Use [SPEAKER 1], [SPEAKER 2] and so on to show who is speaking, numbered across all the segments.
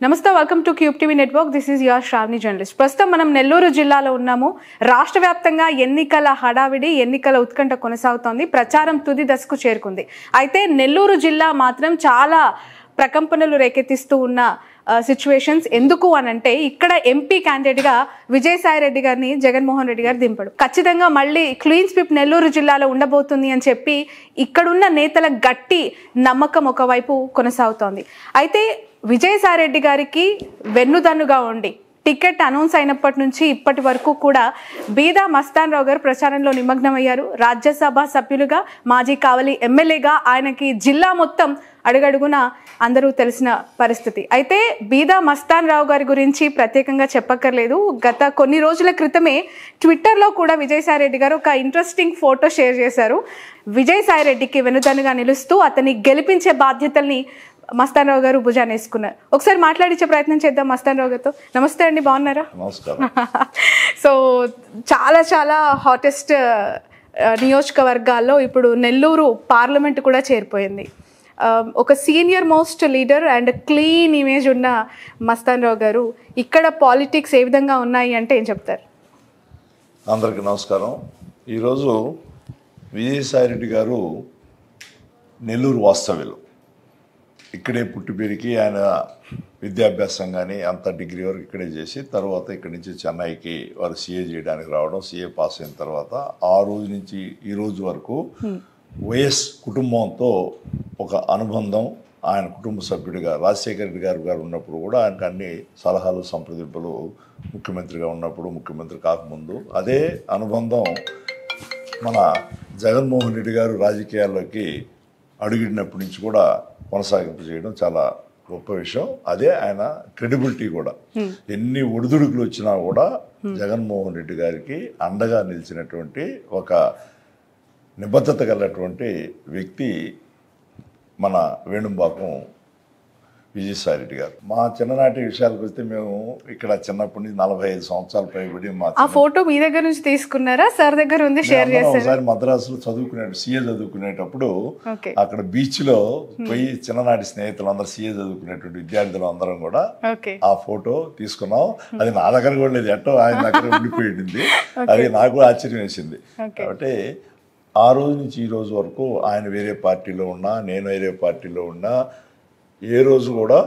[SPEAKER 1] నమస్తే, welcome to cube TV network. This is your Shravani journalist. ప్రస్తుతం మనం నెల్లూరు జిల్లాలో ఉన్నాము. రాష్ట్ర వ్యాప్తంగా ఎన్నికల హడావిడి, ఎన్నికల ఉత్కంఠ కొనసాగుతోంది. ప్రచారం తుది దశకు చేరుకుంది. అయితే నెల్లూరు జిల్లా మాత్రం చాలా ప్రకంపనలు రేకెత్తిస్తూ ఉన్న సిచ్యువేషన్స్. ఎందుకు అనంటే ఇక్కడ ఎంపీ క్యాండిడేట్గా విజయసాయి రెడ్డి గారిని జగన్మోహన్ రెడ్డి గారు దింపాడు. ఖచ్చితంగా మళ్ళీ క్లీన్ స్వీప్ నెల్లూరు జిల్లాలో ఉండబోతుంది అని చెప్పి ఇక్కడున్న నేతల గట్టి నమ్మకం ఒకవైపు కొనసాగుతోంది. అయితే విజయసాయి రెడ్డి గారికి వెన్నుదన్నుగా ఉండి టికెట్ అనౌన్స్ అయినప్పటి నుంచి ఇప్పటి వరకు కూడా బీదా మస్తాన్ రావు గారు ప్రచారంలో నిమగ్నమయ్యారు. రాజ్యసభ సభ్యులుగా, మాజీ కావలి ఎమ్మెల్యేగా ఆయనకి జిల్లా మొత్తం అడుగడుగున అందరూ తెలిసిన పరిస్థితి. అయితే బీదా మస్తాన్ రావు గారి గురించి ప్రత్యేకంగా చెప్పక్కర్లేదు. గత కొన్ని రోజుల క్రితమే ట్విట్టర్లో కూడా విజయసాయి రెడ్డి గారు ఒక ఇంట్రెస్టింగ్ ఫోటో షేర్ చేశారు. విజయసాయి రెడ్డికి వెన్నుదన్నుగా నిలుస్తూ అతన్ని గెలిపించే బాధ్యతల్ని మస్తాన్ రావు గారు భుజాన్ని వేసుకున్నారు. ఒకసారి మాట్లాడించే ప్రయత్నం చేద్దాం మస్తాన్ రావు గారితో. నమస్తే అండి, బాగున్నారా?
[SPEAKER 2] నమస్కారం.
[SPEAKER 1] సో చాలా చాలా హాటెస్ట్ నియోజకవర్గాల్లో ఇప్పుడు నెల్లూరు పార్లమెంట్ కూడా చేరిపోయింది. ఒక senior most leader and clean image ఉన్న మస్తాన్ రావు గారు ఇక్కడ పాలిటిక్స్ ఏ విధంగా ఉన్నాయి అంటే ఏం చెప్తారు?
[SPEAKER 2] అందరికీ నమస్కారం. ఈరోజు విజయసాయి రెడ్డి గారు నెల్లూరు వాస్తవ్యులు. ఇక్కడే పుట్టి పెరిగి ఆయన విద్యాభ్యాసం కానీ అంత డిగ్రీ వరకు ఇక్కడే చేసి తర్వాత ఇక్కడి నుంచి చెన్నైకి వారు సీఏ చేయడానికి రావడం, సీఏ పాస్ అయిన తర్వాత ఆ రోజు నుంచి ఈ రోజు వరకు వైఎస్ కుటుంబంతో ఒక అనుబంధం. ఆయన కుటుంబ సభ్యుడిగా రాజశేఖర రెడ్డి గారు ఉన్నప్పుడు కూడా ఆయనకు అన్ని సలహాలు సంప్రదింపులు, ముఖ్యమంత్రిగా ఉన్నప్పుడు, ముఖ్యమంత్రి కాకముందు అదే అనుబంధం మన జగన్మోహన్ రెడ్డి గారు రాజకీయాల్లోకి అడుగిడినప్పటి నుంచి కూడా కొనసాగింపు చేయడం చాలా గొప్ప విషయం. అదే ఆయన క్రెడిబిలిటీ కూడా. ఎన్ని ఒడిదుడుకులు వచ్చినా కూడా జగన్మోహన్ రెడ్డి గారికి అండగా నిలిచినటువంటి ఒక నిబద్ధత కలిగినటువంటి వ్యక్తి మన వేణుంబాకం విజయసాయి రెడ్డి గారు. మా చిన్ననాటి విషయాలకు వస్తే మేము ఇక్కడ చిన్నప్పటి నుంచి 45 సంవత్సరాలు పైబడి
[SPEAKER 1] ఆ ఫోటో మీ దగ్గర నుంచి తీసుకున్నారా? సార్ దగ్గర ఉంది, షేర్ చేశారు.
[SPEAKER 2] ఒకసారి మద్రాసులో సీఏ చదువుకునేటప్పుడు అక్కడ బీచ్ లో పోయి చిన్ననాటి స్నేహితులు అందరూ సీఏ చదువుకునేటువంటి విద్యార్థులు అందరం కూడా ఆ ఫోటో తీసుకున్నాం. అది నా దగ్గర కూడా లేదు, ఎట్టో ఆయన దగ్గర ఉండిపోయింది. అది నాకు ఆశ్చర్యం వేసింది. కాబట్టి ఆ రోజు నుంచి ఈ రోజు వరకు ఆయన వేరే పార్టీలో ఉన్నా, నేను వేరే పార్టీలో ఉన్నా, ఏ రోజు కూడా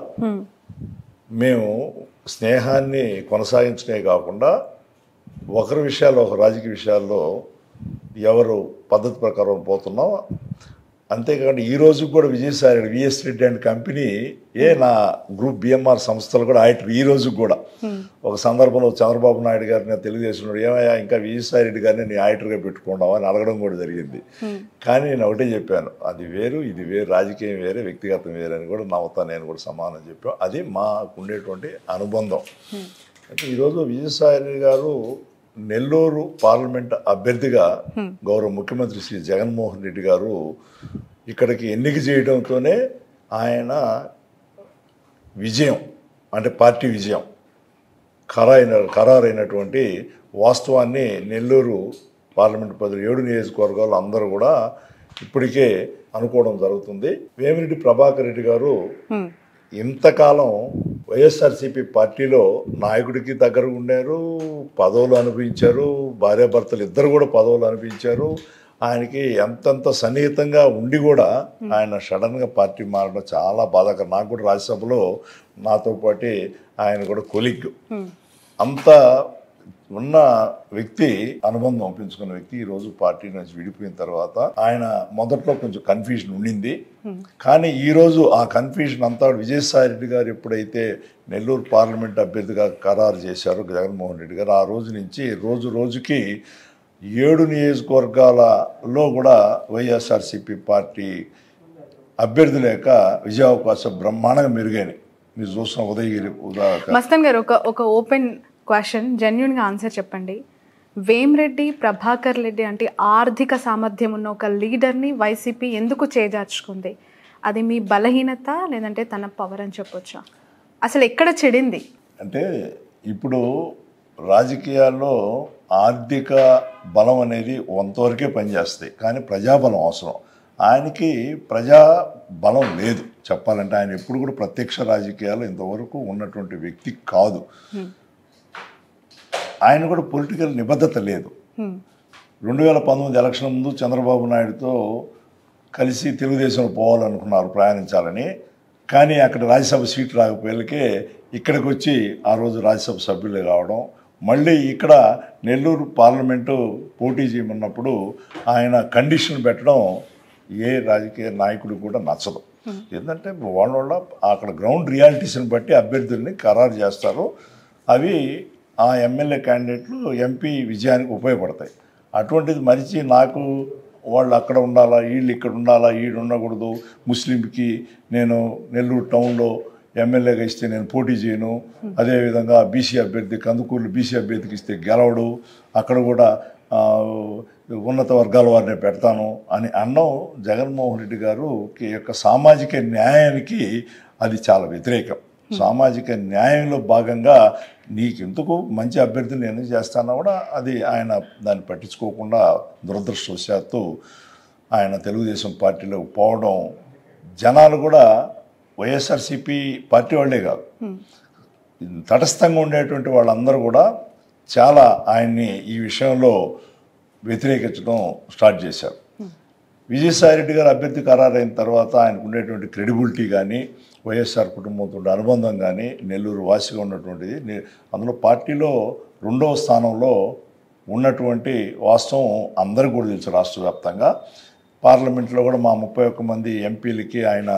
[SPEAKER 2] మేము స్నేహాన్ని కొనసాగించనే కాకుండా ఒకరి విషయాల్లో, ఒక రాజకీయ విషయాల్లో ఎవరు పద్ధతి ప్రకారం పోతున్నాం. అంతేకాకుండా ఈ రోజు కూడా Vijayasai Reddy, VS Reddy and company నా గ్రూప్ బిఎంఆర్ సంస్థలు కూడా ఆడిటర్. ఈ రోజు కూడా ఒక సందర్భంలో చంద్రబాబు నాయుడు గారిని తెలుగుదేశంలో ఏమయ్యా ఇంకా విజయసాయి రెడ్డి గారిని నీ ఆడిటర్గా పెట్టుకున్నావా అని అడగడం కూడా జరిగింది. కానీ నేను ఒకటే చెప్పాను, అది వేరు ఇది వేరు, రాజకీయం వేరే, వ్యక్తిగతం వేరే అని కూడా నవ్వుతా నేను కూడా సమానం చెప్పాను. అది మాకు ఉండేటువంటి అనుబంధం. అయితే ఈరోజు విజయసాయి రెడ్డి గారు నెల్లూరు పార్లమెంట్ అభ్యర్థిగా గౌరవ ముఖ్యమంత్రి శ్రీ జగన్మోహన్ రెడ్డి గారు ఇక్కడికి ఎన్నిక చేయడంతోనే ఆయన విజయం, అంటే పార్టీ విజయం ఖరారైనటువంటి వాస్తవాన్ని నెల్లూరు పార్లమెంట్ 17 నియోజకవర్గాలు అందరూ కూడా ఇప్పటికే అనుకోవడం జరుగుతుంది. వేమిరెడ్డి ప్రభాకర్ రెడ్డి గారు ఇంతకాలం వైఎస్ఆర్సీపీ పార్టీలో నాయకుడికి దగ్గర ఉండారు, పదవులు అనుభవించారు, భార్యాభర్తలు ఇద్దరు కూడా పదవులు అనుభవించారు. ఆయనకి ఎంతంత సన్నిహితంగా ఉండి కూడా ఆయన సడన్గా పార్టీ మారడం చాలా బాధాకరం. నాకు కూడా రాజ్యసభలో నాతో పాటు ఆయన కూడా కొలిగ్ అంత ఉన్న వ్యక్తి, అనుబంధం పెంచుకున్న వ్యక్తి ఈరోజు పార్టీ నుంచి విడిపోయిన తర్వాత ఆయన మొదట్లో కొంచెం కన్ఫ్యూజన్ ఉండింది. కానీ ఈరోజు ఆ కన్ఫ్యూజన్ అంతా విజయసాయి రెడ్డి గారు ఎప్పుడైతే నెల్లూరు పార్లమెంట్ అభ్యర్థిగా ఖరారు చేశారో జగన్మోహన్ రెడ్డి గారు, ఆ రోజు నుంచి రోజు రోజుకి 7 నియోజకవర్గాలలో కూడా వైఎస్ఆర్సీపీ పార్టీ అభ్యర్థి లేక విజయావకాశం బ్రహ్మాండంగా మెరుగైనాయి. మీరు చూసిన ఉదయగిరి
[SPEAKER 1] మస్తాన్ గారు, ఒక ఓపెన్ క్వశ్చన్, జెన్యున్గా ఆన్సర్ చెప్పండి. వేమిరెడ్డి ప్రభాకర్ రెడ్డి అంటే ఆర్థిక సామర్థ్యం ఉన్న ఒక లీడర్ని వైసీపీ ఎందుకు చేజార్చుకుంది? అది మీ బలహీనత లేదంటే తన పవర్ అని చెప్పొచ్చా? అసలు ఎక్కడ చెడింది?
[SPEAKER 2] అంటే ఇప్పుడు రాజకీయాల్లో ఆర్థిక బలం అనేది కొంతవరకే పనిచేస్తాయి, కానీ ప్రజాబలం అవసరం. ఆయనకి ప్రజా బలం లేదు, చెప్పాలంటే ఆయన ఎప్పుడు కూడా ప్రత్యక్ష రాజకీయాలు ఇంతవరకు ఉన్నటువంటి వ్యక్తి కాదు. ఆయన కూడా పొలిటికల్ నిబద్ధత లేదు. 2019 ఎలక్షన్ ముందు చంద్రబాబు నాయుడుతో కలిసి తెలుగుదేశంలో పోవాలనుకున్నారు, ప్రయాణించాలని. కానీ అక్కడ రాజ్యసభ సీట్ రాకపోయేకే ఇక్కడికి వచ్చి ఆ రోజు రాజ్యసభ సభ్యులు కావడం, మళ్ళీ ఇక్కడ నెల్లూరు పార్లమెంటు పోటీ చేయమన్నప్పుడు ఆయన కండిషన్ పెట్టడం ఏ రాజకీయ నాయకుడు కూడా నచ్చదు. ఏంటంటే వాళ్ళ అక్కడ గ్రౌండ్ రియాలిటీస్ని బట్టి అభ్యర్థుల్ని ఖరారు చేస్తారు. అవి ఆ ఎమ్మెల్యే క్యాండిడేట్లు ఎంపీ విజయానికి ఉపయోగపడతాయి. అటువంటిది మరిచి నాకు వాళ్ళు అక్కడ ఉండాలా, వీళ్ళు ఇక్కడ ఉండాలా, వీడు ఉండకూడదు, ముస్లింకి నేను నెల్లూరు టౌన్లో ఎమ్మెల్యేగా ఇస్తే నేను పోటీ చేయను, అదేవిధంగా బీసీ అభ్యర్థి కందుకూరు బీసీ అభ్యర్థికి ఇస్తే గెలవడు, అక్కడ కూడా ఉన్నత వర్గాల వారిని పెడతాను అని అన్నం జగన్మోహన్ రెడ్డి గారు యొక్క సామాజిక న్యాయానికి అది చాలా వ్యతిరేకం. సామాజిక న్యాయంలో భాగంగా నీకెందుకు మంచి అభ్యర్థిని నేను చేస్తానా కూడా అది ఆయన దాన్ని పట్టించుకోకుండా దురదృష్టవశాత్తు ఆయన తెలుగుదేశం పార్టీలోకి పోవడం, జనాలు కూడా వైఎస్ఆర్సీపీ పార్టీ వాళ్ళే కాదు, తటస్థంగా ఉండేటువంటి వాళ్ళందరూ కూడా చాలా ఆయన్ని ఈ విషయంలో వ్యతిరేకించడం స్టార్ట్ చేశారు. విజయసాయిరెడ్డి గారు అభ్యర్థి ఖరారైన తర్వాత ఆయనకు ఉండేటువంటి క్రెడిబిలిటీ కానీ, వైఎస్ఆర్ కుటుంబంతో అనుబంధం కానీ, నెల్లూరు వాసిగా ఉన్నటువంటిది, అందులో పార్టీలో 2వ స్థానంలో ఉన్నటువంటి వాస్తవం అందరికీ కూడా తెలుసు. రాష్ట్ర వ్యాప్తంగా పార్లమెంట్లో కూడా మా 31 మంది ఎంపీలకి ఆయన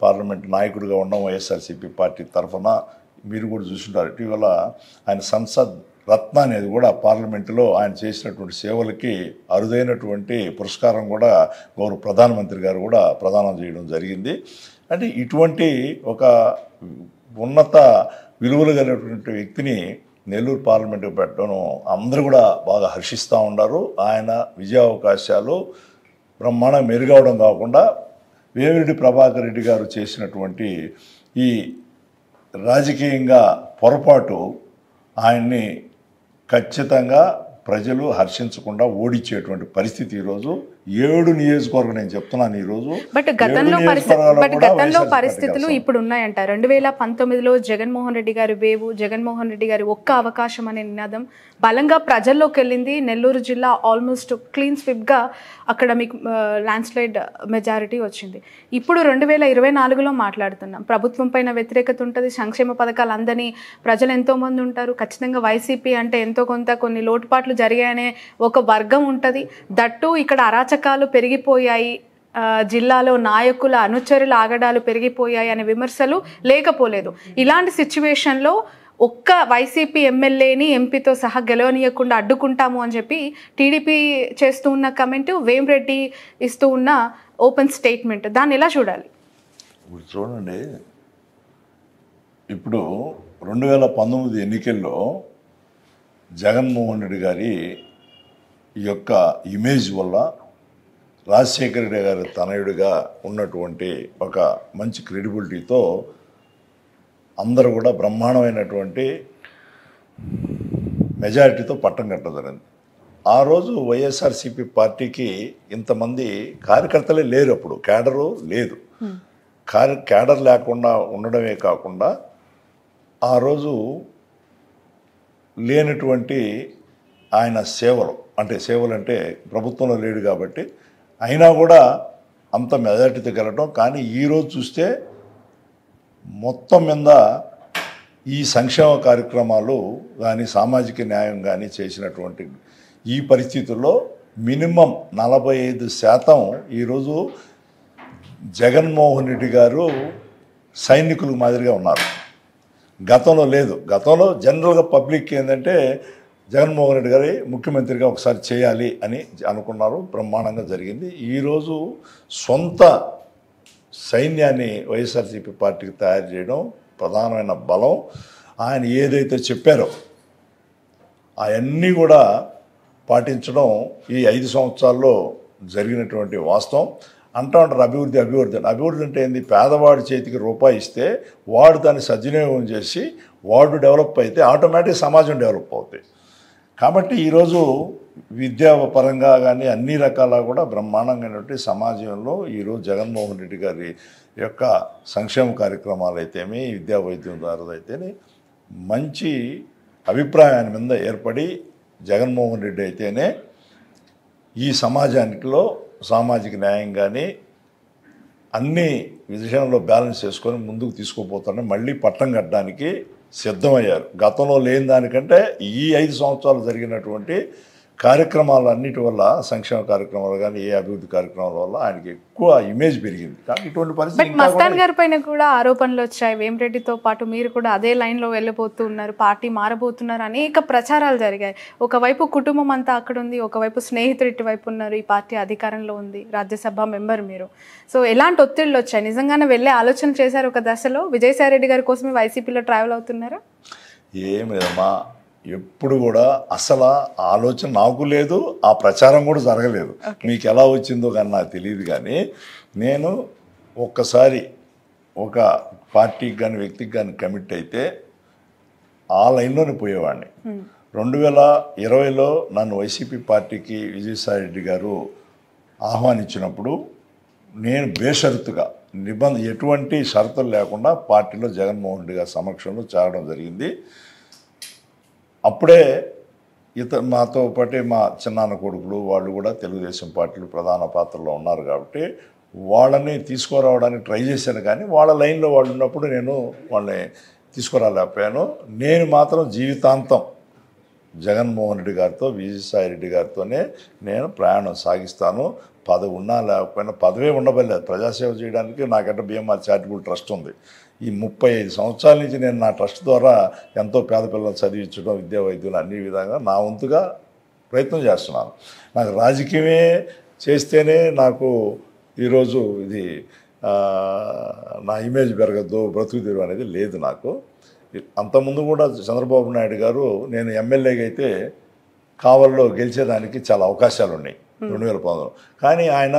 [SPEAKER 2] పార్లమెంట్ నాయకుడిగా ఉండడం వైఎస్ఆర్సీపీ పార్టీ తరఫున మీరు కూడా చూసుంటారు. ఇటీవల ఆయన సంసద్ రత్న అనేది కూడా పార్లమెంటులో ఆయన చేసినటువంటి సేవలకి అరుదైనటువంటి పురస్కారం కూడా గౌరవ ప్రధానమంత్రి గారు కూడా ప్రదానం చేయడం జరిగింది. అంటే ఇటువంటి ఒక ఉన్నత విలువలు కలిగినటువంటి వ్యక్తిని నెల్లూరు పార్లమెంటుకు పెట్టడం అందరూ కూడా బాగా హర్షిస్తూ ఉన్నారు. ఆయన విజయావకాశాలు బ్రహ్మాండంగా మెరుగవడం కాకుండా వేమిరెడ్డి ప్రభాకర్ రెడ్డి గారు చేసినటువంటి ఈ రాజకీయంగా పొరపాటు ఆయన్ని ఖచ్చితంగా ప్రజలు హర్షించకుండా ఓడించేటువంటి పరిస్థితి ఈరోజు 7 నియోజకవర్గం నేను చెప్తున్నాను ఈరోజు.
[SPEAKER 1] బట్ గతంలో పరిస్థితులు ఇప్పుడు ఉన్నాయంట. 2019లో జగన్మోహన్ రెడ్డి గారి వేవు, జగన్మోహన్ రెడ్డి గారి ఒక్క అవకాశం అనే నినాదం బలంగా ప్రజల్లోకి వెళ్ళింది. నెల్లూరు జిల్లా ఆల్మోస్ట్ క్లీన్ స్విప్గా అక్కడ మీకు ల్యాండ్స్లైడ్ మెజారిటీ వచ్చింది. ఇప్పుడు 2024లో మాట్లాడుతున్నాం. ప్రభుత్వం పైన వ్యతిరేకత ఉంటుంది, సంక్షేమ పథకాలు అందని ప్రజలు ఎంతోమంది ఉంటారు. ఖచ్చితంగా వైసీపీ అంటే ఎంతో కొంత కొన్ని లోటుపాట్లు జరిగాయనే ఒక వర్గం ఉంటుంది. దట్టు ఇక్కడ అరాచకాలు పెరిగిపోయాయి, జిల్లాలో నాయకుల అనుచరుల ఆగడాలు పెరిగిపోయాయి అనే విమర్శలు లేకపోలేదు. ఇలాంటి సిచ్యువేషన్లో ఒక్క వైసీపీ ఎమ్మెల్యేని ఎంపీతో సహా గెలవనీయకుండా అడ్డుకుంటాము అని చెప్పి టీడీపీ చేస్తూ ఉన్న కమెంట్, వేమిరెడ్డి ఇస్తూ ఉన్న ఓపెన్ స్టేట్మెంట్, దాన్ని ఎలా చూడాలి?
[SPEAKER 2] ఇప్పుడు చూడండి, ఇప్పుడు 2019 ఎన్నికల్లో జగన్మోహన్ రెడ్డి గారి ఈ యొక్క ఇమేజ్ వల్ల రాజశేఖర రెడ్డి గారి తనయుడిగా ఉన్నటువంటి ఒక మంచి క్రెడిబిలిటీతో అందరూ కూడా బ్రహ్మాండమైనటువంటి మెజారిటీతో పట్టం కట్టదరింది. ఆ రోజు వైఎస్ఆర్సీపీ పార్టీకి ఇంతమంది కార్యకర్తలే లేరు, అప్పుడు క్యాడరు లేదు. క్యాడర్ లేకుండా ఉండడమే కాకుండా ఆ రోజు లేనటువంటి ఆయన సేవలు అంటే ప్రభుత్వంలో లేడు కాబట్టి అయినా కూడా అంత మెజారిటీతో గెలవడం. కానీ ఈరోజు చూస్తే మొత్తం మీద ఈ సంక్షేమ కార్యక్రమాలు కానీ సామాజిక న్యాయం కానీ చేసినటువంటి ఈ పరిస్థితుల్లో మినిమం 45% ఈరోజు జగన్మోహన్ రెడ్డి గారు సైనికుల మాదిరిగా ఉన్నారు. గతంలో లేదు. గతంలో జనరల్గా పబ్లిక్ ఏంటంటే జగన్మోహన్ రెడ్డి గారి ముఖ్యమంత్రిగా ఒకసారి చేయాలి అని అనుకున్నారు, బ్రహ్మాండంగా జరిగింది. ఈరోజు సొంత సైన్యాన్ని వైఎస్ఆర్సీపీ పార్టీకి తయారు చేయడం ప్రధానమైన బలం. ఆయన ఏదైతే చెప్పారో అవన్నీ కూడా పాటించడం ఈ 5 సంవత్సరాల్లో జరిగినటువంటి వాస్తవం. అంటూ ఉంటారు అభివృద్ధి అంటే ఏంది? పేదవాడి చేతికి రూపాయి ఇస్తే వాడు దాన్ని సద్వినియోగం చేసి వాడు డెవలప్ అయితే ఆటోమేటిక్ సమాజం డెవలప్ అవుతాయి. కాబట్టి ఈరోజు విద్యాపరంగా కానీ అన్ని రకాల కూడా బ్రహ్మాండంగా సమాజంలో ఈరోజు జగన్మోహన్ రెడ్డి గారి యొక్క సంక్షేమ కార్యక్రమాలు అయితేమి విద్యా వైద్యం ద్వారా అయితేనే మంచి అభిప్రాయాన్ని మీద ఏర్పడి జగన్మోహన్ రెడ్డి అయితేనే ఈ సమాజానికిలో సామాజిక న్యాయం కానీ అన్ని విషయంలో బ్యాలెన్స్ చేసుకొని ముందుకు తీసుకుపోతారని మళ్ళీ పట్టం కట్టడానికి సిద్ధమయ్యారు. గతంలో లేని దానికంటే ఈ 5 సంవత్సరాలు జరిగినటువంటి కార్యక్రమాలు అన్నిటి వల్ల సంక్షేమ కార్యక్రమాలు కానీ ఏ అభివృద్ధి కార్యక్రమాల వల్ల ఆయనకి ఎక్కువ ఇమేజ్ పెరిగింది. కానీ ఇటువంటి పరిస్థితి
[SPEAKER 1] మస్తాన్ గారి పైన కూడా ఆరోపణలు వచ్చాయి. వేమిరెడ్డితో పాటు మీరు కూడా అదే లైన్లో వెళ్ళిపోతూ ఉన్నారు, పార్టీ మారబోతున్నారు, అనేక ప్రచారాలు జరిగాయి. ఒకవైపు కుటుంబం అంతా అక్కడ ఉంది, ఒకవైపు స్నేహితులు ఇటువైపు ఉన్నారు, ఈ పార్టీ అధికారంలో ఉంది, రాజ్యసభ మెంబర్ మీరు. సో ఎలాంటి ఒత్తిళ్ళు వచ్చాయి? నిజంగానే వెళ్ళే ఆలోచన చేశారు ఒక దశలో? విజయసాయి రెడ్డి గారి కోసమే వైసీపీలో ట్రావెల్ అవుతున్నారా?
[SPEAKER 2] ఏం లేదమ్మా, ఎప్పుడు కూడా అసలు ఆలోచన నాకు లేదు, ఆ ప్రచారం కూడా జరగలేదు. మీకు ఎలా వచ్చిందో కానీ నాకు తెలియదు. కానీ నేను ఒక్కసారి ఒక పార్టీకి కానీ వ్యక్తికి కానీ కమిట్ అయితే ఆ లైన్లోనే పోయేవాడిని. 2020లో నన్ను వైసీపీ పార్టీకి విజయసాయి రెడ్డి గారు ఆహ్వానించినప్పుడు నేను బేషరతుగా ఎటువంటి షరతులు లేకుండా పార్టీలో జగన్మోహన్ రెడ్డి గారి సమక్షంలో చేరడం జరిగింది. అప్పుడే మాతో పాటే మా చిన్నాన్న కొడుకులు వాళ్ళు కూడా తెలుగుదేశం పార్టీలు ప్రధాన పాత్రలో ఉన్నారు. కాబట్టి వాళ్ళని తీసుకురావడానికి ట్రై చేశాను. కానీ వాళ్ళ లైన్లో వాళ్ళు ఉన్నప్పుడు నేను వాళ్ళని తీసుకురాలేకపోయాను. నేను మాత్రం జీవితాంతం జగన్మోహన్ రెడ్డి గారితో విజయసాయి రెడ్డి గారితోనే నేను ప్రయాణం సాగిస్తాను. పదవి ఉన్నా లేకపోయినా, పదవే ఉండబలేదు, ప్రజాసేవ చేయడానికి నాకంటే బిఎంఆర్ చారిటబుల్ ట్రస్ట్ ఉంది. ఈ 35 సంవత్సరాల నుంచి నేను నా ట్రస్ట్ ద్వారా ఎంతో పేద పిల్లలను చదివించడం, విద్యా వైద్యులు అన్ని విధంగా నా వంతుగా ప్రయత్నం చేస్తున్నాను. నాకు రాజకీయమే చేస్తేనే నాకు ఈరోజు ఇది నా ఇమేజ్ పెరగద్దు, బ్రతుకు తెరువు అనేది లేదు నాకు. అంతకుముందు కూడా చంద్రబాబు నాయుడు గారు నేను ఎమ్మెల్యేగా అయితే కావల్లో గెలిచేదానికి చాలా అవకాశాలు ఉన్నాయి 2019. కానీ ఆయన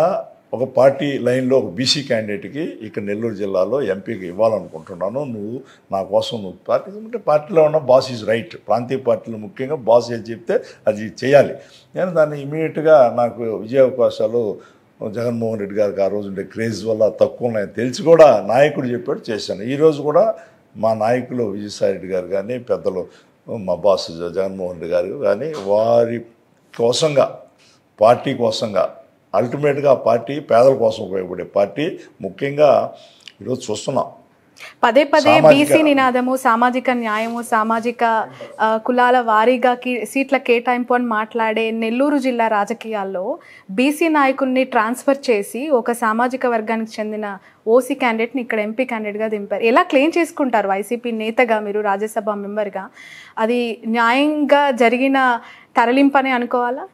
[SPEAKER 2] ఒక పార్టీ లైన్లో ఒక బీసీ క్యాండిడేట్కి ఇక్కడ నెల్లూరు జిల్లాలో ఎంపీకి ఇవ్వాలనుకుంటున్నాను, నువ్వు నా కోసం నువ్వు పార్టీ అంటే పార్టీలో ఉన్న బాస్ ఈజ్ రైట్. ప్రాంతీయ పార్టీలు ముఖ్యంగా బాస్ ఏది చెప్తే అది చేయాలి. నేను దాన్ని ఇమీడియట్గా నాకు విజయ అవకాశాలు జగన్మోహన్ రెడ్డి గారికి ఆ రోజు ఉండే క్రేజ్ వల్ల తక్కువ ఉన్నాయని తెలిసి కూడా నాయకుడు చెప్పాడు, చేశాను. ఈరోజు కూడా మా నాయకులు విజయసాయి రెడ్డి గారు కానీ పెద్దలు మా బాస్ జగన్మోహన్ రెడ్డి గారు కానీ వారి కోసంగా పార్టీ కోసంగా అల్టిమేట్గా పార్టీ పేదల కోసం ఉపయోగపడే పార్టీ. ముఖ్యంగా ఈరోజు చూస్తున్నాం
[SPEAKER 1] పదే పదే బీసీ నినాదము, సామాజిక న్యాయము, సామాజిక కులాల వారీగా సీట్ల కేటాయింపు అని మాట్లాడే నెల్లూరు జిల్లా రాజకీయాల్లో బీసీ నాయకుడిని ట్రాన్స్ఫర్ చేసి ఒక సామాజిక వర్గానికి చెందిన ఓసీ క్యాండిడేట్ని ఇక్కడ ఎంపీ క్యాండిడేట్గా దింపారు. ఎలా క్లెయిమ్ చేసుకుంటారు వైసీపీ నేతగా, మీరు రాజ్యసభ మెంబర్గా? అది న్యాయంగా జరిగిన తరలింపని అనుకోవాలా?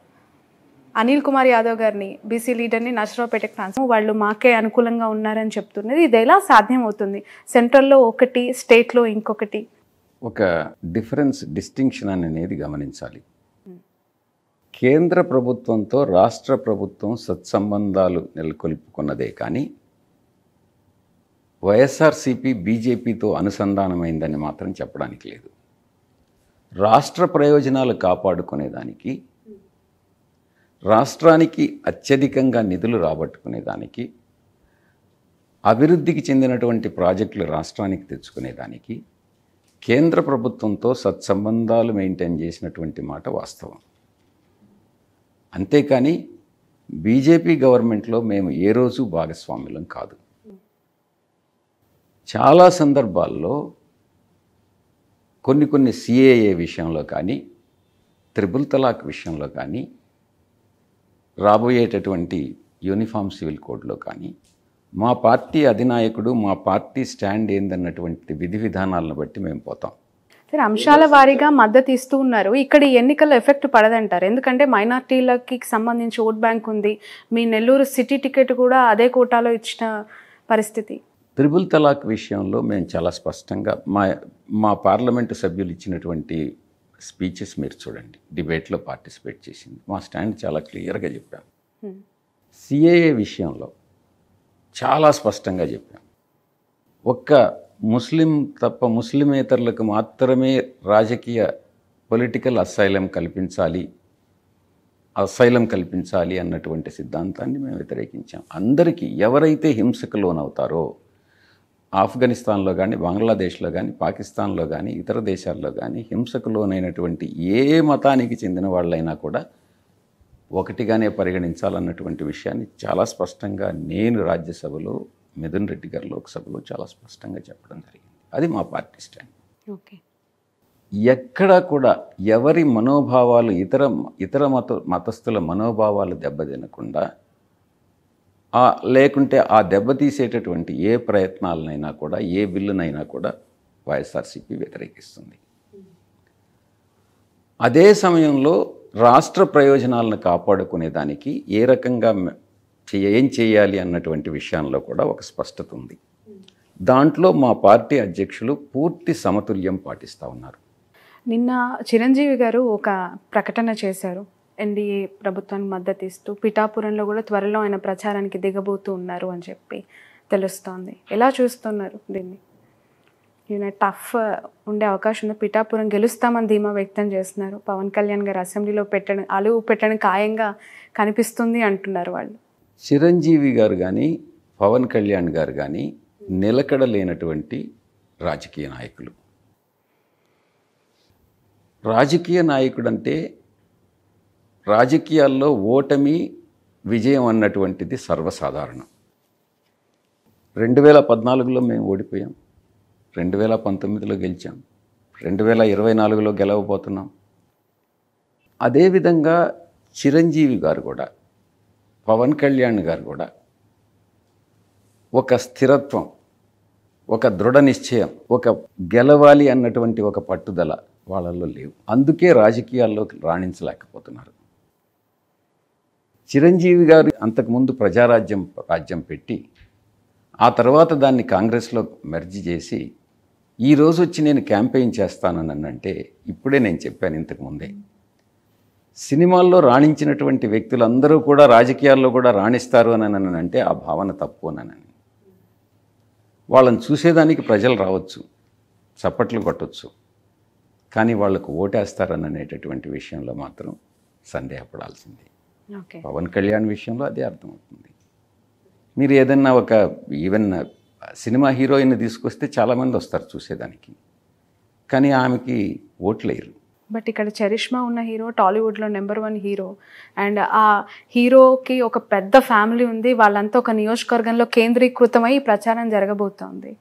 [SPEAKER 1] అనిల్ కుమార్ యాదవ్ గారిని, బీసీ లీడర్ని నర్సరావుపేటకు ట్రాన్స్ఫర్, వాళ్ళు మాకే అనుకూలంగా ఉన్నారని చెప్తున్నది. ఇది ఎలా సాధ్యం అవుతుంది? సెంట్రల్లో ఒకటి, స్టేట్లో ఇంకొకటి.
[SPEAKER 3] ఒక డిస్టింక్షన్ అనేది గమనించాలి. కేంద్ర ప్రభుత్వంతో రాష్ట్ర ప్రభుత్వం సత్సంబంధాలు నెలకొల్పుకున్నదే కానీ వైఎస్ఆర్సీపీ బీజేపీతో అనుసంధానమైందని మాత్రం చెప్పడానికి లేదు. రాష్ట్ర ప్రయోజనాలు కాపాడుకునేదానికి, రాష్ట్రానికి అత్యధికంగా నిధులు రాబట్టుకునేదానికి, అభివృద్ధికి చెందినటువంటి ప్రాజెక్టులు రాష్ట్రానికి తెచ్చుకునేదానికి కేంద్ర ప్రభుత్వంతో సత్సంబంధాలు మెయింటైన్ చేసినటువంటి మాట వాస్తవం. అంతేకాని బీజేపీ గవర్నమెంట్లో మేము ఏ రోజు భాగస్వాములం కాదు. చాలా సందర్భాల్లో కొన్ని సిఏఏ విషయంలో కానీ, త్రిపుల్ తలాక్ విషయంలో కానీ, రాబోయేటటువంటి యూనిఫామ్ సివిల్ కోడ్లో కానీ మా పార్టీ అధినాయకుడు, మా పార్టీ స్టాండ్ ఏందన్నటువంటి విధి విధానాలను బట్టి మేము పోతాం.
[SPEAKER 1] సరే, అంశాల వారీగా మద్దతు ఇస్తూ ఉన్నారు. ఇక్కడ ఎన్నికల్లో ఎఫెక్ట్ పడదంటారు. ఎందుకంటే మైనార్టీలకి సంబంధించి ఓట్ బ్యాంక్ ఉంది. మీ నెల్లూరు సిటీ టికెట్ కూడా అదే కోటాలో ఇచ్చిన పరిస్థితి.
[SPEAKER 3] త్రిపుల్ తలాక్ విషయంలో మేము చాలా స్పష్టంగా మా పార్లమెంటు సభ్యులు ఇచ్చినటువంటి స్పీచెస్ మీరు చూడండి, డిబేట్లో పార్టిసిపేట్ చేసింది, మా స్టాండ్ చాలా క్లియర్గా చెప్పాం. సిఏఏ విషయంలో చాలా స్పష్టంగా చెప్పాం. ఒక్క ముస్లిం తప్ప ముస్లిమేతరులకు మాత్రమే రాజకీయ పొలిటికల్ అసైలం కల్పించాలి అన్నటువంటి సిద్ధాంతాన్ని మేము వ్యతిరేకించాం. అందరికీ ఎవరైతే హింసకు లోనవుతారో, ఆఫ్ఘనిస్తాన్లో కానీ, బంగ్లాదేశ్లో కానీ, పాకిస్తాన్లో కానీ, ఇతర దేశాల్లో కానీ హింసకు లోనైనటువంటి ఏ మతానికి చెందిన వాళ్ళైనా కూడా ఒకటిగానే పరిగణించాలన్నటువంటి విషయాన్ని చాలా స్పష్టంగా నేను రాజ్యసభలో, మిథున్ రెడ్డి గారు లోక్సభలో చాలా స్పష్టంగా చెప్పడం జరిగింది. అది మా పార్టీ స్టాండ్.
[SPEAKER 1] ఓకే.
[SPEAKER 3] ఎక్కడా కూడా ఎవరి మనోభావాలు, ఇతర మతస్థుల మనోభావాలు దెబ్బతినకుండా, లేకుంటే ఆ దెబ్బతీసేటటువంటి ఏ ప్రయత్నాలనైనా కూడా, ఏ బిల్లునైనా కూడా వైఎస్ఆర్సీపీ వ్యతిరేకిస్తుంది. అదే సమయంలో రాష్ట్ర ప్రయోజనాలను కాపాడుకునేదానికి ఏ రకంగా ఏం చేయాలి అన్నటువంటి విషయంలో కూడా ఒక స్పష్టత ఉంది. దాంట్లో మా పార్టీ అధ్యక్షులు పూర్తి సమతుల్యం పాటిస్తూ ఉన్నారు.
[SPEAKER 1] నిన్న చిరంజీవి గారు ఒక ప్రకటన చేశారు, ఎన్డీఏ ప్రభుత్వానికి మద్దతు ఇస్తూ పిఠాపురంలో కూడా త్వరలో ఆయన ప్రచారానికి దిగబోతూ ఉన్నారు అని చెప్పి తెలుస్తోంది. ఎలా చూస్తున్నారు దీన్ని? ఈయన టఫ్ ఉండే అవకాశం ఉంది, పిఠాపురం గెలుస్తామని ధీమా వ్యక్తం చేస్తున్నారు. పవన్ కళ్యాణ్ గారు అసెంబ్లీలో అలుగు పెట్టడం ఖాయంగా కనిపిస్తుంది అంటున్నారు వాళ్ళు.
[SPEAKER 3] చిరంజీవి గారు కానీ, పవన్ కళ్యాణ్ గారు కానీ నిలకడ లేనటువంటి రాజకీయ నాయకులు. రాజకీయ నాయకుడు అంటే రాజకీయాల్లో ఓటమి విజయం అన్నటువంటిది సర్వసాధారణం. 2014లో మేము ఓడిపోయాం, 2019లో గెలిచాం, 2024లో గెలవబోతున్నాం. అదేవిధంగా చిరంజీవి గారు కూడా, పవన్ కళ్యాణ్ గారు కూడా ఒక స్థిరత్వం, ఒక దృఢ నిశ్చయం, ఒక గెలవాలి అన్నటువంటి ఒక పట్టుదల వాళ్ళల్లో లేవు. అందుకే రాజకీయాల్లోకి రాణించలేకపోతున్నారు. చిరంజీవి గారు అంతకుముందు రాజ్యం పెట్టి ఆ తర్వాత దాన్ని కాంగ్రెస్లో మెర్జ్ చేసి ఈరోజు వచ్చి నేను క్యాంపెయిన్ చేస్తానని అంటే, ఇప్పుడే నేను చెప్పాను ఇంతకుముందే, సినిమాల్లో రాణించినటువంటి వ్యక్తులందరూ కూడా రాజకీయాల్లో కూడా రాణిస్తారు అని అంటే ఆ భావన తప్పు అని. వాళ్ళని చూసేదానికి ప్రజలు రావచ్చు, చప్పట్లు కొట్టవచ్చు, కానీ వాళ్లకు ఓటేస్తారని అనేటటువంటి విషయంలో మాత్రం సందేహపడాల్సిందే. పవన్ కళ్యాణ్ విషయంలో అదే అర్థమవుతుంది. మీరు ఏదన్నా ఈవెన్ సినిమా హీరోయిన్ తీసుకొస్తే చాలామంది వస్తారు చూసేదానికి, కానీ ఆమెకి ఓట్లేరు.
[SPEAKER 1] బట్ ఇక్కడ చరిష్మా ఉన్న హీరో టాలీవుడ్లో నెంబర్ 1 హీరో, అండ్ ఆ హీరోకి ఒక పెద్ద ఫ్యామిలీ ఉంది, వాళ్ళంతా ఒక నియోజకవర్గంలో కేంద్రీకృతమై ప్రచారం జరగబోతోంది.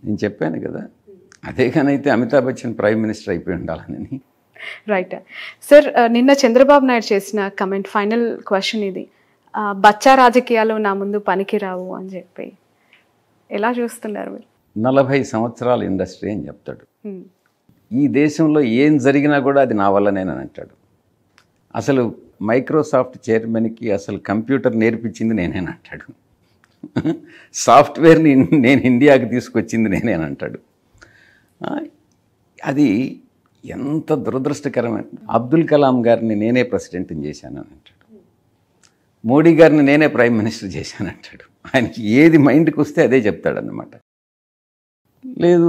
[SPEAKER 3] నేను చెప్పాను కదా, అదే కానీ అయితే అమితాబ్ బచ్చన్ ప్రైమ్ మినిస్టర్ అయిపోయి ఉండాలని.
[SPEAKER 1] రైట్ సార్, నిన్న చంద్రబాబు నాయుడు చేసిన కమెంట్, ఫైనల్ క్వశ్చన్ ఇది, బచ్చా రాజకీయాలు నా ముందు పనికిరావు అని చెప్పి ఎలా చూస్తున్నారు మీరు?
[SPEAKER 3] 40 సంవత్సరాల ఇండస్ట్రీ అని చెప్తాడు. ఈ దేశంలో ఏం జరిగినా కూడా అది నా వల్లనేనని అంటాడు. అసలు మైక్రోసాఫ్ట్ చైర్మన్కి అసలు కంప్యూటర్ నేర్పించింది నేనేనంటాడు. సాఫ్ట్వేర్ని నేను ఇండియాకి తీసుకొచ్చింది నేనేనంటాడు. అది ఎంత దురదృష్టకరమైన. అబ్దుల్ కలాం గారిని నేనే ప్రెసిడెంట్ని చేశానని అంటాడు. మోడీ గారిని నేనే ప్రైమ్ మినిస్టర్ చేశానంటాడు. ఆయనకి ఏది మైండ్కి వస్తే అదే చెప్తాడన్నమాట. లేదు,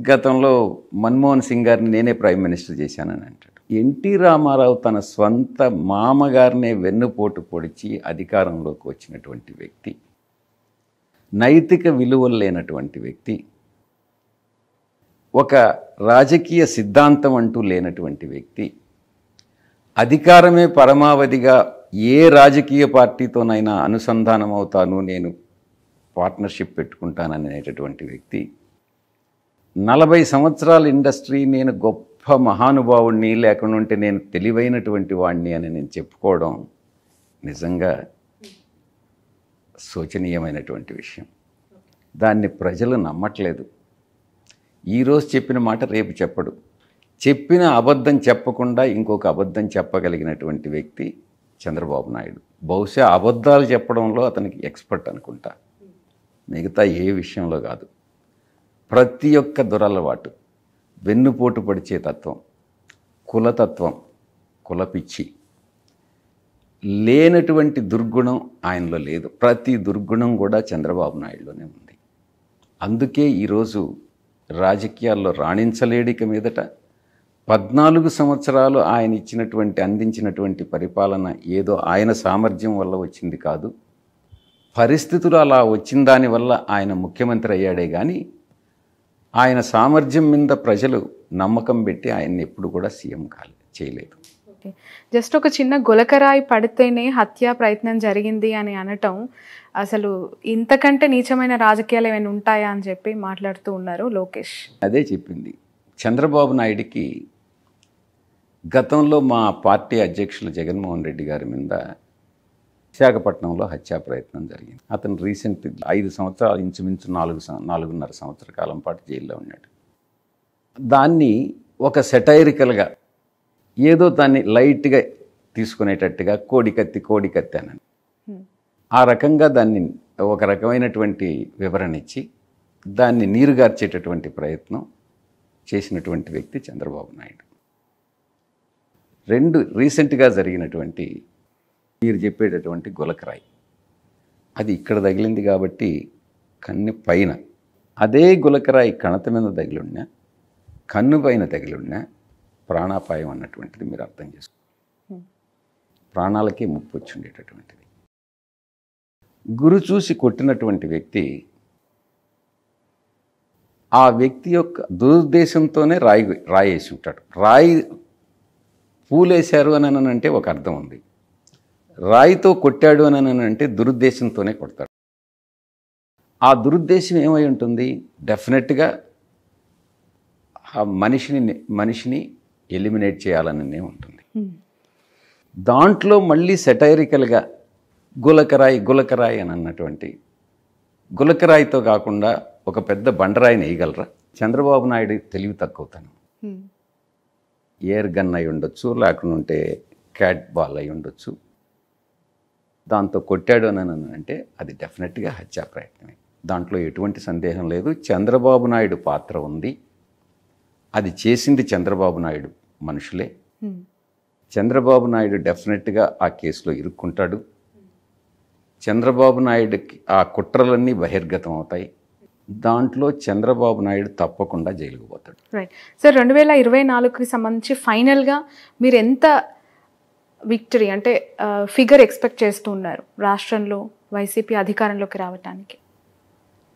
[SPEAKER 3] గతంలో మన్మోహన్ సింగ్ గారిని నేనే ప్రైమ్ మినిస్టర్ చేశానని అంటాడు. ఎన్టీ రామారావు తన స్వంత మామగారినే వెన్నుపోటు పొడిచి అధికారంలోకి వచ్చినటువంటి వ్యక్తి, నైతిక విలువలు లేనటువంటి వ్యక్తి, ఒక రాజకీయ సిద్ధాంతం అంటూ లేనటువంటి వ్యక్తి, అధికారమే పరమావధిగా ఏ రాజకీయ పార్టీతోనైనా అనుసంధానం అవుతాను, నేను పార్ట్నర్షిప్ పెట్టుకుంటాననేటటువంటి వ్యక్తి, 40 సంవత్సరాల ఇండస్ట్రీ, నేను గొప్ప మహానుభావుడిని, లేకుంటే నేను తెలివైనటువంటి వాడిని అని నేను చెప్పుకోవడం నిజంగా శోచనీయమైనటువంటి విషయం. దాన్ని ప్రజలు నమ్మట్లేదు. ఈరోజు చెప్పిన మాట రేపు చెప్పడు. చెప్పిన అబద్ధం చెప్పకుండా ఇంకొక అబద్ధం చెప్పగలిగినటువంటి వ్యక్తి చంద్రబాబు నాయుడు. బహుశా అబద్ధాలు చెప్పడంలో అతనికి ఎక్స్పర్ట్ అనుకుంటా, మిగతా ఏ విషయంలో కాదు. ప్రతి ఒక్క దురలవాటు, వెన్నుపోటు పడిచే తత్వం, కులతత్వం, కులపిచ్చి, లేనటువంటి దుర్గుణం ఆయనలో లేదు. ప్రతి దుర్గుణం కూడా చంద్రబాబు నాయుడులోనే ఉంది. అందుకే ఈరోజు రాజకీయాల్లో రాణించలేడిక మీదట 14 సంవత్సరాలు ఆయన అందించినటువంటి పరిపాలన ఏదో ఆయన సామర్థ్యం వల్ల వచ్చింది కాదు, పరిస్థితులు అలా వచ్చిన దానివల్ల ఆయన ముఖ్యమంత్రి అయ్యాడే కానీ ఆయన సామర్థ్యం మీద ప్రజలు నమ్మకం పెట్టి ఆయన్ని ఎప్పుడు కూడా సీఎం చేయలేదు.
[SPEAKER 1] జస్ట్ ఒక చిన్న గులకరాయి పడితేనే హత్యా ప్రయత్నం జరిగింది అని అనటం అసలు ఇంతకంటే నీచమైన రాజకీయాలు ఏమైనా ఉంటాయా అని చెప్పి మాట్లాడుతూ ఉన్నారు లోకేష్.
[SPEAKER 3] అదే చెప్పింది. చంద్రబాబు నాయుడికి గతంలో మా పార్టీ అధ్యక్షులు జగన్మోహన్ రెడ్డి గారి మీద విశాఖపట్నంలో హత్యా ప్రయత్నం జరిగింది. అతను రీసెంట్ 5 సంవత్సరాలు, ఇంచుమించు 4.5 సంవత్సర కాలం పాటు జైల్లో ఉన్నాడు. దాన్ని ఒక సెటైరికల్గా ఏదో దాన్ని లైట్గా తీసుకునేటట్టుగా కోడికత్తి అని ఆ రకంగా దాన్ని ఒక రకమైనటువంటి వివరణ ఇచ్చి దాన్ని నీరుగార్చేటటువంటి ప్రయత్నం చేసినటువంటి వ్యక్తి చంద్రబాబు నాయుడు. 2 రీసెంట్గా జరిగినటువంటి మీరు చెప్పేటటువంటి గులకరాయి, అది ఇక్కడ తగిలింది కాబట్టి కన్ను పైన, అదే గులకరాయి కణత మీద తగిలిన్నా, కన్ను పైన తగిలిన్నా ప్రాణాపాయం అన్నటువంటిది మీరు అర్థం చేసుకోండి. ప్రాణాలకే ముప్పు వచ్చి ఉండేటటువంటిది. గురి చూసి కొట్టినటువంటి వ్యక్తి ఆ వ్యక్తి యొక్క దురుద్దేశంతోనే రాయేసి ఉంటాడు. రాయి పూలేశారు అని అంటే ఒక అర్థం ఉంది, రాయితో కొట్టాడు అని అంటే దురుద్దేశంతోనే కొడతాడు. ఆ దురుద్దేశం ఏమై ఉంటుంది? డెఫినెట్గా ఆ మనిషిని ఎలిమినేట్ చేయాలనే ఉంటుంది. దాంట్లో మళ్ళీ సెటైరికల్గా గులకరాయి అని అన్నటువంటి గులకరాయితో కాకుండా ఒక పెద్ద బండరాయిని వేయగలరా? చంద్రబాబు నాయుడు తెలివి తక్కువతనం. ఎయిర్ గన్ అయి ఉండొచ్చు, లేకుంటే క్యాట్ బాల్ అయి ఉండొచ్చు. దాంతో కొట్టాడు అని అంటే అది డెఫినెట్గా హత్యా ప్రయత్నమే. దాంట్లో ఎటువంటి సందేహం లేదు. చంద్రబాబు నాయుడు పాత్ర ఉంది. అది చేసింది చంద్రబాబు నాయుడు మనుషులే. చంద్రబాబు నాయుడు డెఫినెట్గా ఆ కేసులో ఇరుక్కుంటాడు. చంద్రబాబు నాయుడుకి ఆ కుట్రలన్నీ బహిర్గతం అవుతాయి. దాంట్లో చంద్రబాబు నాయుడు తప్పకుండా జైలుకు పోతాడు.
[SPEAKER 1] రైట్ సార్, 2024కి సంబంధించి ఫైనల్గా మీరు ఎంత విక్టరీ అంటే ఫిగర్ ఎక్స్పెక్ట్ చేస్తూ ఉన్నారు రాష్ట్రంలో వైసీపీ అధికారంలోకి రావటానికి?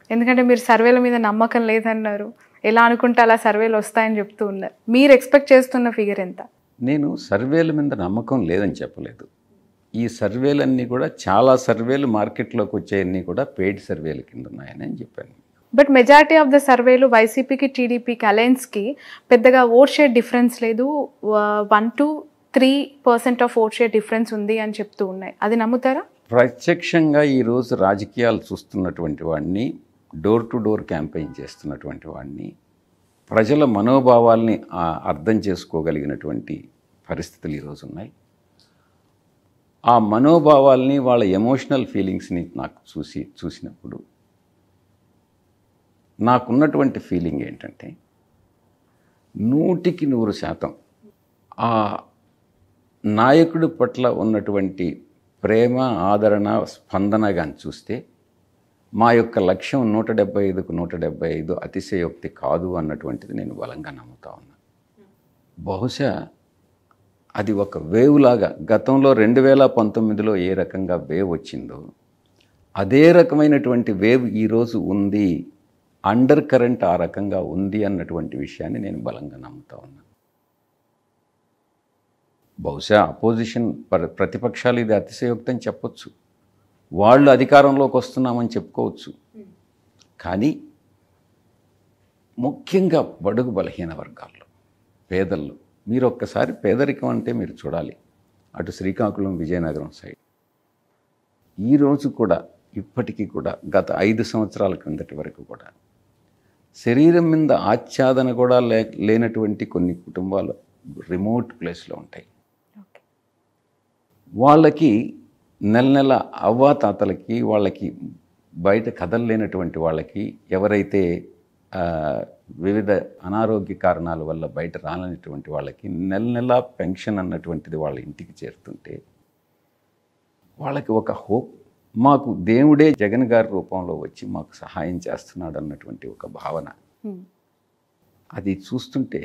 [SPEAKER 1] ఎందుకంటే మీరు సర్వేల మీద నమ్మకం లేదన్నారు, ఎలా అనుకుంటే అలా సర్వేలు వస్తాయని చెప్తూ ఉన్నారు. మీరు ఎక్స్పెక్ట్ చేస్తున్న ఫిగర్ ఎంత?
[SPEAKER 3] నేను సర్వేల మీద నమ్మకం లేదని చెప్పలేదు. ఈ సర్వేలన్నీ కూడా చాలా సర్వేలు మార్కెట్లోకి వచ్చేవన్నీ కూడా పెయిడ్ సర్వేల కింద ఉన్నాయని చెప్పాను.
[SPEAKER 1] బట్ మెజారిటీ ఆఫ్ ద సర్వేలు వైసీపీకి టీడీపీకి అలయన్స్కి పెద్దగా ఓట్ షేర్ డిఫరెన్స్ లేదు, 1 to 3% of vote share difference ఉంది అని చెప్తూ ఉన్నాయి. అది నమ్ముతారా?
[SPEAKER 3] ప్రత్యక్షంగా ఈరోజు రాజకీయాలు చూస్తున్నటువంటి వాడిని, డోర్ టు డోర్ క్యాంపెయిన్ చేస్తున్నటువంటి వాడిని, ప్రజల మనోభావాల్ని అర్థం చేసుకోగలిగినటువంటి పరిస్థితులు ఈరోజు ఉన్నాయి. ఆ మనోభావాల్ని, వాళ్ళ ఎమోషనల్ ఫీలింగ్స్ని నాకు చూసినప్పుడు నాకున్నటువంటి ఫీలింగ్ ఏంటంటే 100% ఆ నాయకుడి పట్ల ఉన్నటువంటి ప్రేమ, ఆదరణ, స్పందన కానీ చూస్తే మా యొక్క లక్ష్యం 175కు 175 అతిశయోక్తి కాదు అన్నటువంటిది నేను బలంగా నమ్ముతా ఉన్నా. బహుశా అది ఒక వేవ్ లాగా గతంలో 2019లో ఏ రకంగా వేవ్ వచ్చిందో అదే రకమైనటువంటి వేవ్ ఈరోజు ఉంది. అండర్ కరెంట్ ఆ రకంగా ఉంది అన్నటువంటి విషయాన్ని నేను బలంగా నమ్ముతా ఉన్నా. బహుశా అపోజిషన్ ప్రతిపక్షాలు ఇది అతిశయోక్తి అని చెప్పొచ్చు, వాళ్ళు అధికారంలోకి వస్తున్నామని చెప్పుకోవచ్చు. కానీ ముఖ్యంగా బడుగు బలహీన వర్గాల్లో, పేదల్లో, మీరు ఒక్కసారి పేదరికం అంటే మీరు చూడాలి. అటు శ్రీకాకుళం, విజయనగరం సైడ్ ఈరోజు కూడా, ఇప్పటికీ కూడా, గత 5 సంవత్సరాల క్రిందటి వరకు కూడా శరీరం మీద ఆచ్ఛాదన కూడా లేనటువంటి కొన్ని కుటుంబాలు రిమోట్ ప్లేస్లో ఉంటాయి. వాళ్ళకి నెల అవ్వాతాతలకి, వాళ్ళకి బయట కదలలేనటువంటి వాళ్ళకి, ఎవరైతే వివిధ అనారోగ్య కారణాల వల్ల బయట రానటువంటి వాళ్ళకి నెల పెన్షన్ అన్నటువంటిది వాళ్ళ ఇంటికి చేరుతుంటే వాళ్ళకి ఒక హోప్, మాకు దేవుడే జగన్ గారి రూపంలో వచ్చి మాకు సహాయం చేస్తున్నాడు అన్నటువంటి ఒక భావన. అది చూస్తుంటే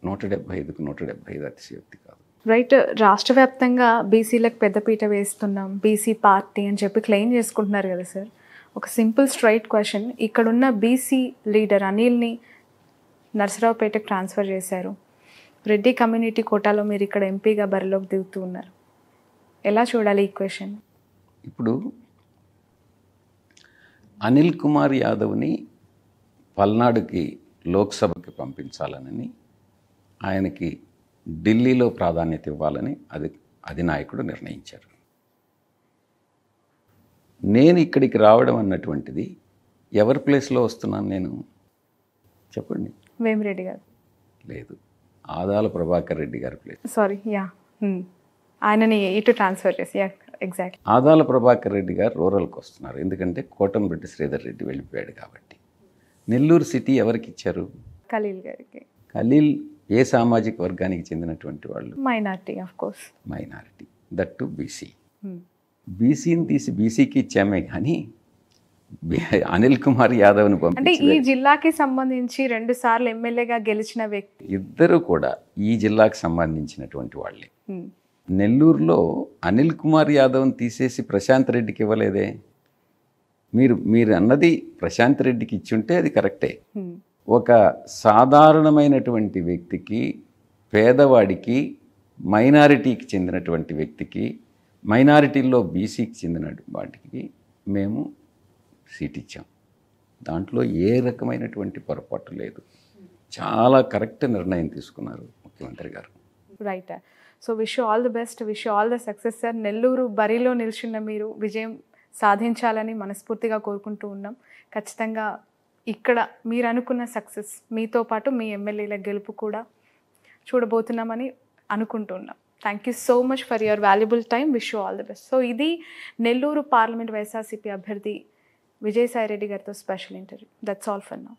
[SPEAKER 3] 175కు 175 అతిశయోక్తి కాదు.
[SPEAKER 1] రైట్. రాష్ట్ర వ్యాప్తంగా బీసీలకు పెద్దపీట వేస్తున్నాం, బీసీ పార్టీ అని చెప్పి క్లెయిమ్ చేసుకుంటున్నారు కదా సార్. ఒక సింపుల్ స్ట్రైట్ క్వశ్చన్, ఇక్కడున్న బీసీ లీడర్ అనిల్ని నర్సరావుపేటకు ట్రాన్స్ఫర్ చేశారు. రెడ్డి కమ్యూనిటీ కోటాలో మీరు ఇక్కడ ఎంపీగా బరిలోకి దిగుతూ ఉన్నారు. ఎలా చూడాలి ఈ క్వశ్చన్?
[SPEAKER 3] ఇప్పుడు అనిల్ కుమార్ యాదవ్ని పల్నాడుకి లోక్సభకి పంపించాలని, ఆయనకి ఢిల్లీలో ప్రాధాన్యత ఇవ్వాలని అధినాయకుడు నిర్ణయించారు. నేను ఇక్కడికి రావడం అన్నటువంటిది ఎవరి ప్లేస్లో వస్తున్నాను నేను చెప్పండి?
[SPEAKER 1] వేమిరెడ్డి గారు
[SPEAKER 3] లేదు, ఆదాల ప్రభాకర్ రెడ్డి గారి ప్లేస్.
[SPEAKER 1] సారీ, యా, ఆయనని ఇటు ట్రాన్స్ఫర్ చేసి, ఎగ్జాక్ట్.
[SPEAKER 3] ఆదాల ప్రభాకర్ రెడ్డి గారు రూరల్కి వస్తున్నారు, ఎందుకంటే కోటంరెడ్డి శ్రీధర్ రెడ్డి వెళ్ళిపోయాడు కాబట్టి. నెల్లూరు సిటీ ఎవరికి ఇచ్చారు?
[SPEAKER 1] ఖలీల్ గారికి.
[SPEAKER 3] ఖలీల్ ఏ సామాజిక వర్గానికి చెందినటువంటి వాళ్ళు?
[SPEAKER 1] Minority, of course.
[SPEAKER 3] Minority, that to BC. బీసీని తీసి బీసీకి ఇచ్చామే కానీ అనిల్ కుమార్ యాదవ్ని
[SPEAKER 1] అంటే
[SPEAKER 3] పంపించి,
[SPEAKER 1] ఈ జిల్లాకి సంబంధించి 2 సార్లు ఎమ్మెల్యేగా గెలిచిన వ్యక్తి
[SPEAKER 3] ఇద్దరు కూడా ఈ జిల్లాకు సంబంధించినటువంటి వాళ్ళే. నెల్లూరులో అనిల్ కుమార్ యాదవ్ని తీసేసి ప్రశాంత్ రెడ్డికి ఇవ్వలేదే. మీరు అన్నది ప్రశాంత్ రెడ్డికి ఇచ్చుంటే అది కరెక్టే. ఒక సాధారణమైనటువంటి వ్యక్తికి, పేదవాడికి, మైనారిటీకి చెందినటువంటి వ్యక్తికి, మైనారిటీల్లో బీసీకి చెందిన వాటికి మేము సీట్ ఇచ్చాం. దాంట్లో ఏ రకమైనటువంటి పొరపాటు లేదు. చాలా కరెక్ట్ నిర్ణయం తీసుకున్నారు ముఖ్యమంత్రి గారు.
[SPEAKER 1] Right. So wish you all the best, wish you all the success sir. Nellore బరిలో నిల్చున్న మీరు విజయం సాధించాలని మనస్ఫూర్తిగా కోరుకుంటూ ఉన్నాం. ఖచ్చితంగా ఇక్కడ మీరు అనుకున్న సక్సెస్, మీతో పాటు మీ ఎమ్మెల్యేల గెలుపు కూడా చూడబోతున్నామని అనుకుంటున్నాం. Thank you so much for your valuable time. Wish you all the best. So ఇది నెల్లూరు పార్లమెంట్ వైఎస్ఆర్సీపీ అభ్యర్థి విజయసాయి రెడ్డి గారితో special interview. That's all for now.